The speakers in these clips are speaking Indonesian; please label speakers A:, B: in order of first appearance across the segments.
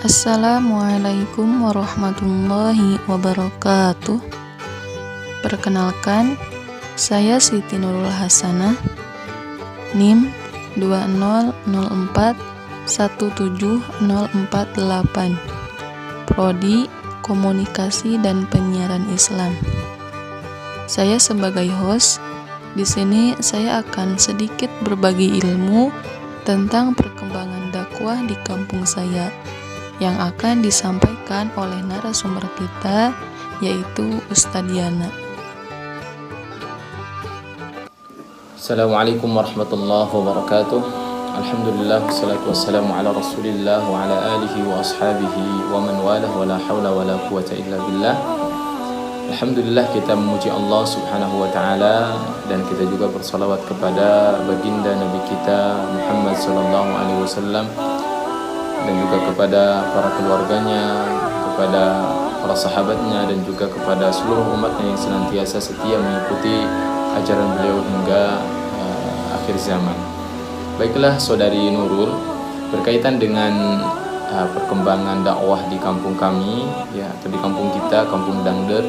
A: Assalamualaikum warahmatullahi wabarakatuh. Perkenalkan, saya Siti Nurul Hasanah, NIM 2004170448, Prodi Komunikasi dan Penyiaran Islam. Saya sebagai host, di sini saya akan sedikit berbagi ilmu tentang perkembangan dakwah di kampung saya yang akan disampaikan oleh narasumber kita, yaitu Ustadz Yana.
B: Assalamualaikum warahmatullahi wabarakatuh. Alhamdulillah, wassalatu wassalamu ala rasulillah wa ala alihi wa ashabihi wa man walah wa la hawla wa la quwata illa billah. Alhamdulillah, kita memuji Allah subhanahu wa ta'ala, dan kita juga bersalawat kepada baginda Nabi kita Muhammad sallallahu alaihi wasallam, dan juga kepada para keluarganya, kepada para sahabatnya, dan juga kepada seluruh umatnya yang senantiasa setia mengikuti ajaran beliau hingga akhir zaman. Baiklah saudari Nurul, berkaitan dengan perkembangan dakwah di kampung kami, ya, atau di kampung kita, Kampung Dangder,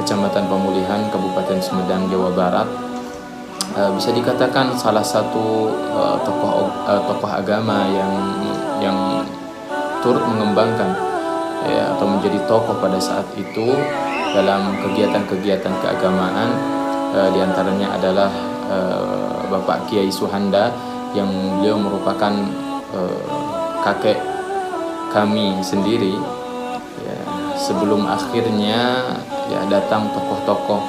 B: Kecamatan Pemulihan, Kabupaten Sumedang, Jawa Barat, bisa dikatakan salah satu tokoh agama yang turut mengembangkan, ya, atau menjadi tokoh pada saat itu dalam kegiatan-kegiatan keagamaan. Di antaranya adalah Bapak Kiai Suhanda, yang beliau merupakan kakek kami sendiri, ya, sebelum akhirnya datang tokoh-tokoh,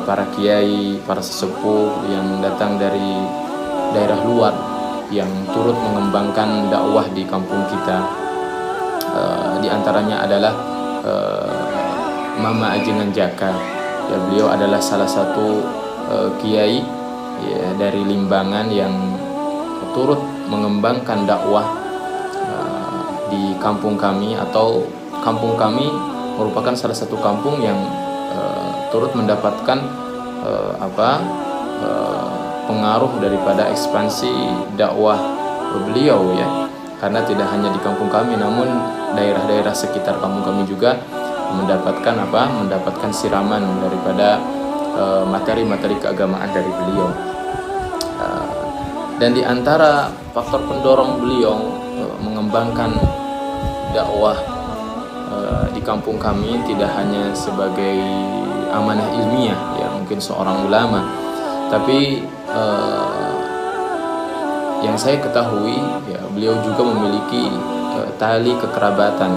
B: para kiai, para sesepuh yang datang dari daerah luar yang turut mengembangkan dakwah di kampung kita. Di antaranya adalah Mama Ajengan Jaka, ya, beliau adalah salah satu kiai, ya, dari Limbangan yang turut mengembangkan dakwah di kampung kami, atau kampung kami merupakan salah satu kampung yang turut mendapatkan pengaruh daripada ekspansi dakwah beliau, ya, karena tidak hanya di kampung kami, namun daerah-daerah sekitar kampung kami juga mendapatkan siraman daripada materi-materi keagamaan dari beliau. Dan di antara faktor pendorong beliau mengembangkan dakwah di kampung kami tidak hanya sebagai amanah ilmiah, ya, mungkin seorang ulama, tapi yang saya ketahui, ya, beliau juga memiliki tali kekerabatan,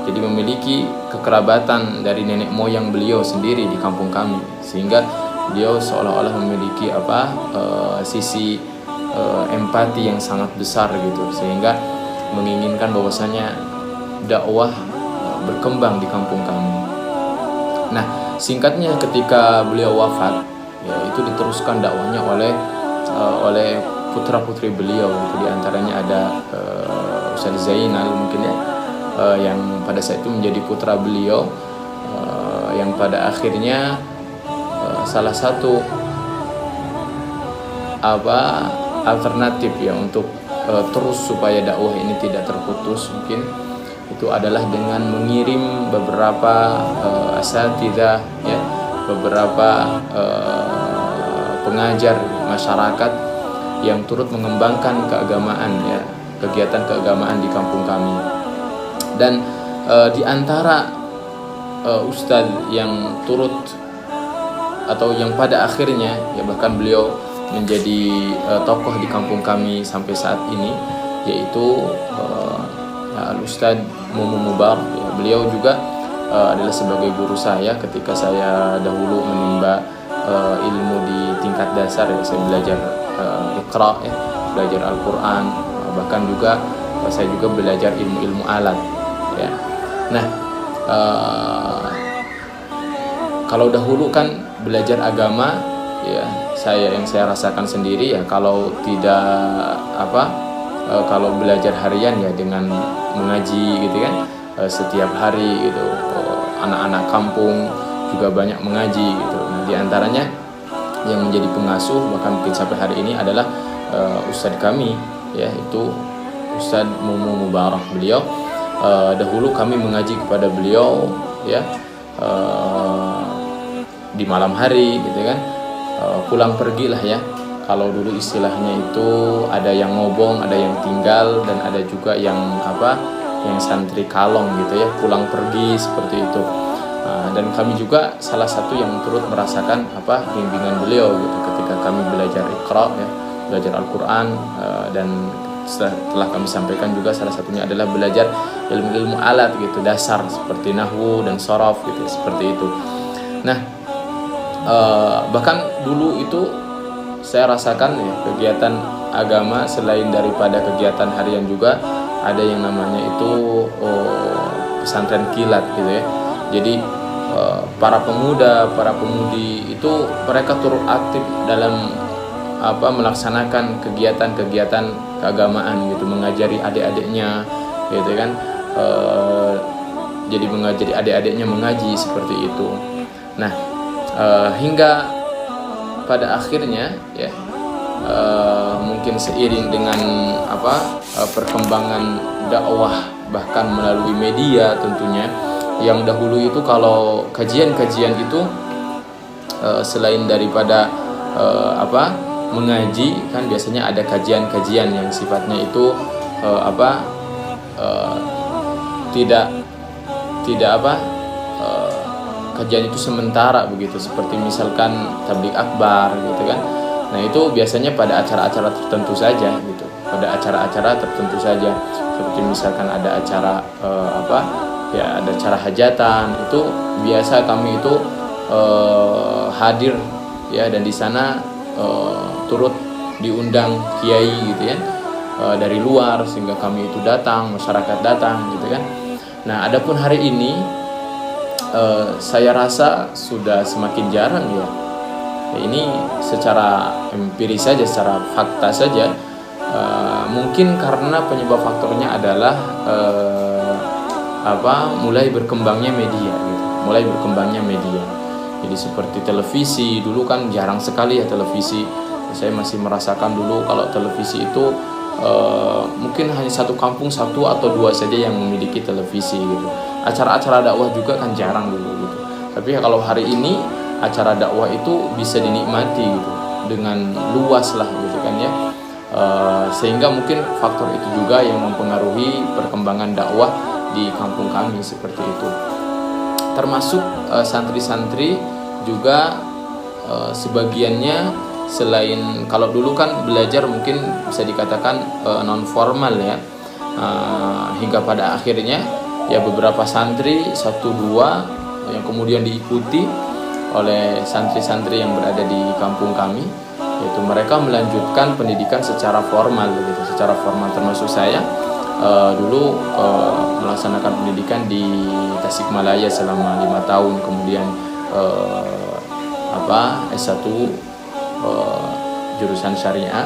B: jadi memiliki kekerabatan dari nenek moyang beliau sendiri di kampung kami, sehingga beliau seolah-olah memiliki sisi empati yang sangat besar gitu, sehingga menginginkan bahwasanya dakwah berkembang di kampung kami. Nah, singkatnya, ketika beliau wafat, ya, itu diteruskan dakwahnya oleh putra-putri beliau. Itu diantaranya ada Ustadz Zainal, mungkin, ya, yang pada saat itu menjadi putra beliau, yang pada akhirnya salah satu alternatif, ya, untuk terus supaya dakwah ini tidak terputus, mungkin itu adalah dengan mengirim beberapa asatidzah, ya, beberapa pengajar masyarakat yang turut mengembangkan keagamaan, ya, kegiatan keagamaan di kampung kami. Dan di antara ustadz yang turut, atau yang pada akhirnya, ya, bahkan beliau menjadi tokoh di kampung kami sampai saat ini, yaitu Al-Ustadz Mumu Mubarak, ya, beliau juga adalah sebagai guru saya ketika saya dahulu menimba ilmu di tingkat dasar, ya. Saya belajar Iqra, ya, belajar Al-Quran, bahkan juga saya juga belajar ilmu-ilmu alat, ya. Nah, kalau dahulu kan belajar agama, ya, yang saya rasakan sendiri, ya, kalau belajar harian, ya, dengan mengaji gitu kan, setiap hari gitu. Anak-anak kampung juga banyak mengaji gitu. Nah, di antaranya yang menjadi pengasuh bahkan mungkin sampai hari ini adalah ustadz kami, ya, itu Ustadz Mumu Mubarak. Beliau dahulu kami mengaji kepada beliau ya di malam hari gitu kan, pulang pergi lah ya. Kalau dulu istilahnya itu ada yang ngobong, ada yang tinggal, dan ada juga yang yang santri kalong gitu ya, pulang pergi seperti itu. Dan kami juga salah satu yang turut merasakan bimbingan beliau gitu ketika kami belajar Iqra ya, belajar Al-Quran, dan setelah kami sampaikan juga salah satunya adalah belajar ilmu-ilmu alat gitu, dasar seperti nahwu dan sharaf gitu, seperti itu. Nah, bahkan dulu itu saya rasakan ya, kegiatan agama selain daripada kegiatan harian juga ada yang namanya itu pesantren kilat gitu ya. Jadi para pemuda, para pemudi itu mereka turut aktif dalam melaksanakan kegiatan-kegiatan keagamaan gitu, mengajari adik-adiknya gitu kan, jadi mengajari adik-adiknya mengaji seperti itu. Nah, hingga pada akhirnya ya, mungkin seiring dengan perkembangan dakwah bahkan melalui media tentunya, yang dahulu itu kalau kajian-kajian itu selain daripada mengaji kan biasanya ada kajian-kajian yang sifatnya itu tidak kajian itu sementara begitu, seperti misalkan tabligh akbar gitu kan. Nah, itu biasanya pada acara-acara tertentu saja gitu, pada acara-acara tertentu saja, seperti misalkan ada acara ada acara hajatan, itu biasa kami itu hadir ya, dan di sana turut diundang kiai gitu ya, dari luar, sehingga kami itu datang, masyarakat datang gitu kan. Nah, adapun hari ini saya rasa sudah semakin jarang ya. Ini secara empiris saja, secara fakta saja, mungkin karena penyebab faktornya adalah mulai berkembangnya media gitu. Mulai berkembangnya media. Jadi seperti televisi, dulu kan jarang sekali ya televisi. Saya masih merasakan dulu kalau televisi itu mungkin hanya satu kampung, satu atau dua saja yang memiliki televisi gitu. Acara-acara dakwah juga kan jarang dulu gitu. Tapi kalau hari ini acara dakwah itu bisa dinikmati gitu, dengan luas lah gitu kan ya. Sehingga mungkin faktor itu juga yang mempengaruhi perkembangan dakwah di kampung kami seperti itu. Termasuk santri-santri juga sebagiannya, selain kalau dulu kan belajar mungkin bisa dikatakan non formal ya, hingga pada akhirnya ya beberapa santri, 1-2 yang kemudian diikuti oleh santri-santri yang berada di kampung kami, yaitu mereka melanjutkan pendidikan secara formal gitu, secara formal. Termasuk saya dulu melaksanakan pendidikan di Tasikmalaya selama 5 tahun, kemudian S1 jurusan syariah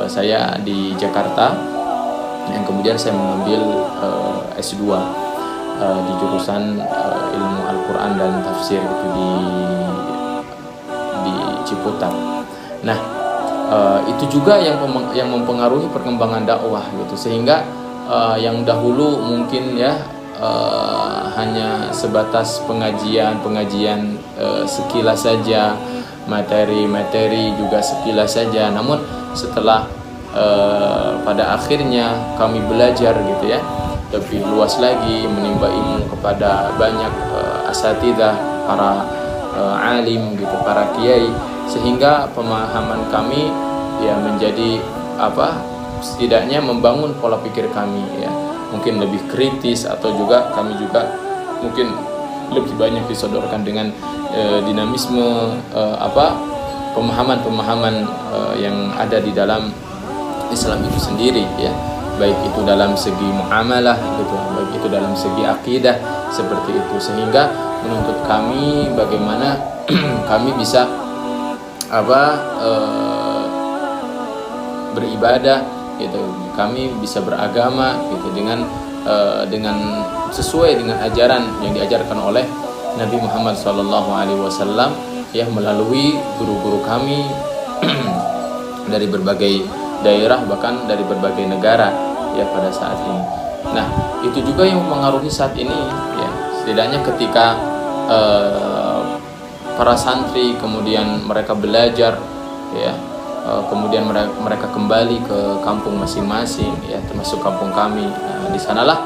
B: saya di Jakarta, yang kemudian saya mengambil S2 di jurusan ilmu Al-Quran dan tafsir itu di Ciputat. Nah, itu juga yang mempengaruhi perkembangan dakwah gitu, sehingga yang dahulu mungkin ya hanya sebatas pengajian sekilas saja, materi juga sekilas saja. Namun setelah pada akhirnya kami belajar gitu ya, lebih luas lagi, menimba ilmu kepada banyak asatidzah, para alim gitu, para kiai, sehingga pemahaman kami ya menjadi setidaknya membangun pola pikir kami ya, mungkin lebih kritis, atau juga kami juga mungkin lebih banyak disodorkan dengan dinamisme pemahaman-pemahaman yang ada di dalam Islam itu sendiri ya, baik itu dalam segi muamalah gitu, baik itu dalam segi akidah seperti itu, sehingga menuntut kami bagaimana kami bisa beribadah gitu, kami bisa beragama gitu dengan sesuai dengan ajaran yang diajarkan oleh Nabi Muhammad SAW ya, melalui guru-guru kami dari berbagai daerah, bahkan dari berbagai negara ya pada saat ini. Nah, itu juga yang mempengaruhi saat ini ya, setidaknya ketika para santri kemudian mereka belajar ya, kemudian mereka kembali ke kampung masing-masing ya, termasuk kampung kami. Di sanalah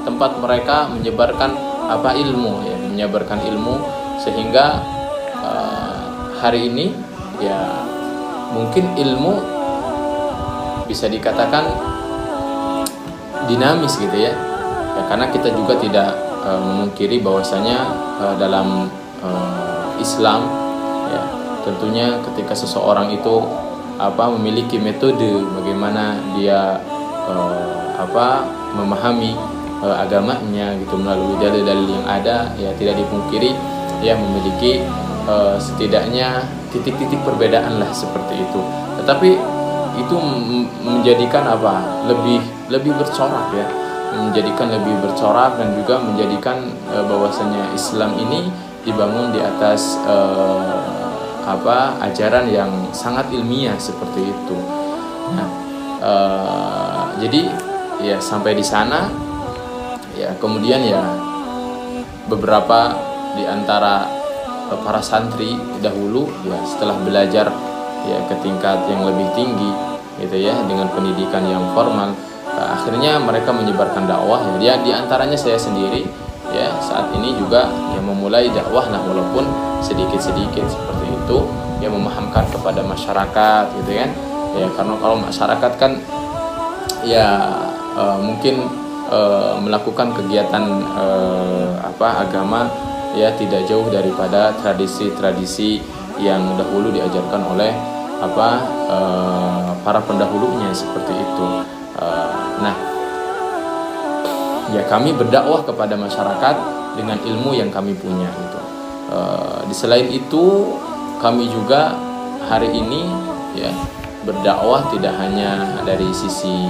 B: tempat mereka menyebarkan ilmu ya, menyebarkan ilmu, sehingga hari ini ya mungkin ilmu bisa dikatakan dinamis gitu ya, karena kita juga tidak memungkiri bahwasanya dalam Islam ya, tentunya ketika seseorang itu memiliki metode bagaimana dia memahami agamanya gitu melalui dalil-dalil yang ada ya, tidak dipungkiri ya memiliki setidaknya titik-titik perbedaan lah seperti itu. Tetapi itu menjadikan lebih bercorak ya, menjadikan lebih bercorak, dan juga menjadikan bahwasanya Islam ini dibangun di atas ajaran yang sangat ilmiah seperti itu. Nah, jadi ya sampai di sana ya, kemudian ya beberapa di antara para santri dahulu ya, setelah belajar ya ke tingkat yang lebih tinggi gitu ya, dengan pendidikan yang formal, akhirnya mereka menyebarkan dakwah ya. Di antaranya saya sendiri ya, saat ini juga yang memulai dakwah lah, walaupun sedikit-sedikit seperti itu ya, memahamkan kepada masyarakat gitu kan ya. Karena kalau masyarakat kan ya mungkin melakukan kegiatan agama ya, tidak jauh daripada tradisi-tradisi yang dahulu diajarkan oleh para pendahulunya seperti itu. Nah, ya kami berdakwah kepada masyarakat dengan ilmu yang kami punya gitu. Di selain itu, kami juga hari ini ya berdakwah tidak hanya dari sisi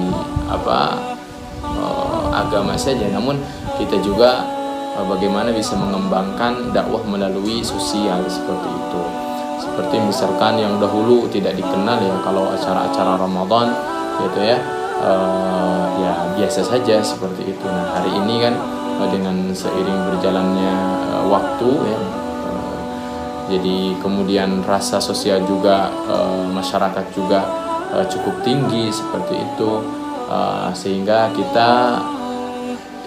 B: agama saja, namun kita juga bagaimana bisa mengembangkan dakwah melalui sosial seperti itu. Seperti misalkan yang dahulu tidak dikenal ya, kalau acara-acara Ramadan gitu ya, ya biasa saja seperti itu. Nah, hari ini kan dengan seiring berjalannya waktu ya, jadi kemudian rasa sosial juga masyarakat juga cukup tinggi seperti itu, sehingga kita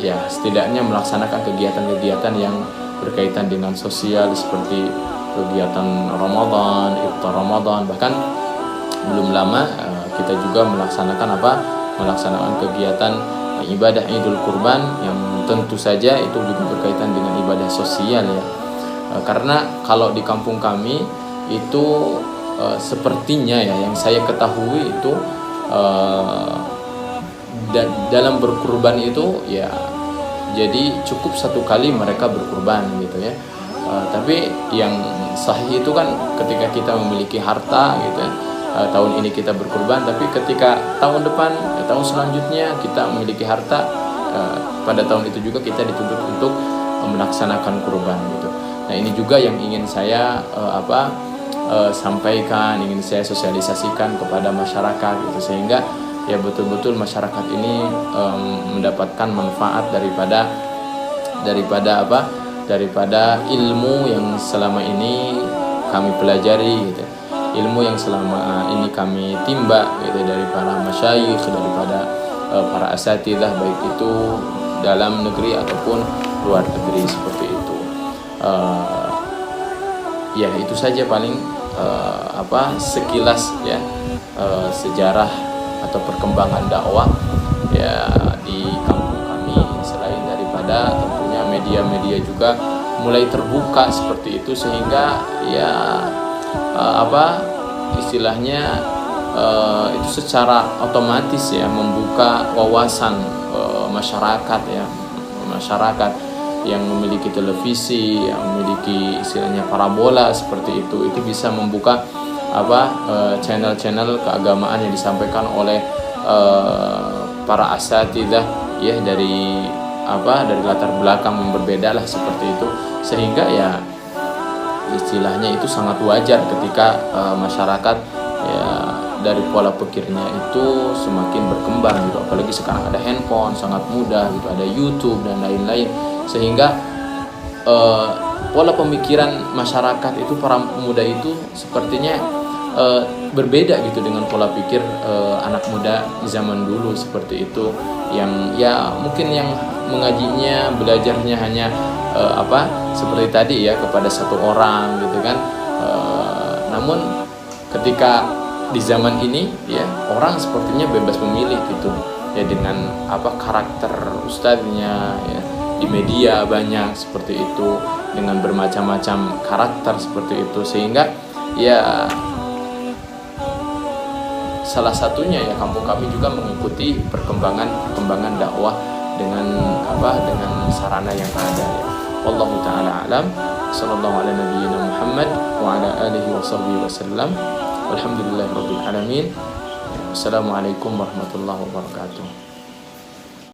B: ya setidaknya melaksanakan kegiatan-kegiatan yang berkaitan dengan sosial, seperti kegiatan Ramadan, iftar Ramadan. Bahkan belum lama kita juga melaksanakan kegiatan ibadah Idul Kurban, yang tentu saja itu juga berkaitan dengan ibadah sosial ya. Karena kalau di kampung kami itu sepertinya ya, yang saya ketahui itu dalam berkurban itu ya, jadi cukup satu kali mereka berkurban gitu ya. Tapi yang sahih itu kan ketika kita memiliki harta gitu ya, tahun ini kita berkurban, tapi ketika tahun depan, tahun selanjutnya kita memiliki harta, pada tahun itu juga kita dituntut untuk melaksanakan kurban gitu. Nah, ini juga yang ingin saya sampaikan, ingin saya sosialisasikan kepada masyarakat gitu, sehingga ya betul-betul masyarakat ini mendapatkan manfaat daripada ilmu yang selama ini kami pelajari gitu, ilmu yang selama ini kami timba gitu dari para masyayikh, daripada para asatidzah, baik itu dalam negeri ataupun luar negeri seperti itu. Ya itu saja paling sekilas ya sejarah atau perkembangan dakwah ya di kampung kami. Selain daripada tentunya media-media juga mulai terbuka seperti itu, sehingga ya istilahnya itu secara otomatis ya membuka wawasan masyarakat ya, masyarakat yang memiliki televisi, yang memiliki istilahnya parabola seperti itu bisa membuka channel-channel keagamaan yang disampaikan oleh para asatidzah ya, dari latar belakang yang berbeda lah seperti itu, sehingga ya istilahnya itu sangat wajar ketika masyarakat ya dari pola pikirnya itu semakin berkembang gitu. Apalagi sekarang ada handphone sangat mudah gitu, ada YouTube dan lain-lain, sehingga pola pemikiran masyarakat itu, para pemuda itu sepertinya berbeda gitu dengan pola pikir anak muda zaman dulu seperti itu, yang ya mungkin yang mengajinya, belajarnya hanya seperti tadi ya, kepada satu orang gitu kan. Namun ketika di zaman ini ya, orang sepertinya bebas memilih gitu ya, dengan karakter ustadznya ya, di media banyak seperti itu, dengan bermacam-macam karakter seperti itu, sehingga ya salah satunya ya kampung kami juga mengikuti perkembangan dakwah dengan dengan sarana yang ada ya. Wallahu taala alam. Sallallahu ala nabiyyina Muhammad wa ala alihi wa sahbihi wasallam. Walhamdulillahirabbil alamin. Wassalamualaikum warahmatullahi wabarakatuh.